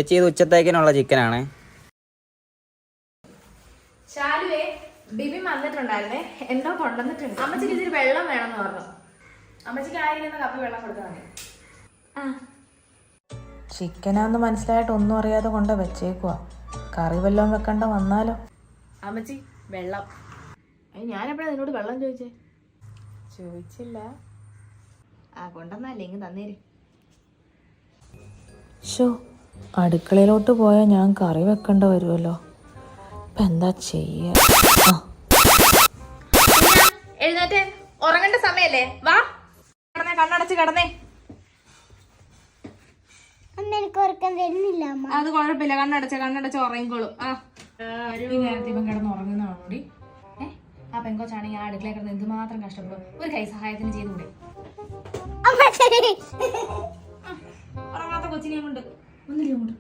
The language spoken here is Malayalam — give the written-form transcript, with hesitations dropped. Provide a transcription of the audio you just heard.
ചേച്ചി ഇത് ഉച്ചത്തേക്കിനുള്ള ചിക്കനാണ്. ശാലുവേ ബിബി വന്നിട്ടുണ്ടായിരുന്നേ, എന്തോ കൊണ്ടുവന്നിട്ടുണ്ട്. അമ്മച്ചിക്ക് ഇതിൽ വെള്ളം വേണമെന്ന് പറഞ്ഞു. അമ്മച്ചിക്ക് ആയിരിക്കുന്ന കപ്പി വെള്ളം കൊടുത്താൽ മതി. ചിക്കനാന്ന് മനസ്സിലായിട്ട് ഒന്നും അറിയാതെ കൊണ്ട് വെച്ചേക്കുവാ. കറി വല്ലതും വെക്കണ്ട വന്നാലോ. അമ്മച്ചി വെള്ളം. ഞാനെപ്പോഴാ നിന്നോട് വെള്ളം ചോദിച്ചില്ല. കൊണ്ടുവന്നല്ലേ ഇങ്ങ് തന്നേര്. ഷോ, അടുക്കളയിലോട്ട് പോയാൽ ഞാൻ കറി വെക്കേണ്ട വരുമല്ലോ. ഇപ്പം എന്താ ചെയ്യാ? എഴുന്നേറ്റ്, ഉറങ്ങേണ്ട സമയല്ലേ? വാ കിടന്നേ, കണ്ണടച്ച് കിടന്നേ. അത് കുഴപ്പമില്ല, കണ്ണടച്ച് ഉറങ്ങിക്കോളും. ഇവൻ കിടന്ന് ഉറങ്ങുന്നതാണോടി? ആ പെങ്കോച്ചാണെങ്കിൽ ആ അടുക്കളയിൽ കിടന്ന് എന്തുമാത്രം കഷ്ടപ്പെടും. ഒരു കൈ സഹായത്തിന് ചെയ്തുകൂടെ? ഉറങ്ങാത്ത കൊച്ചിനെയും കൊണ്ട് ഒന്നില്ലേ കൊണ്ട്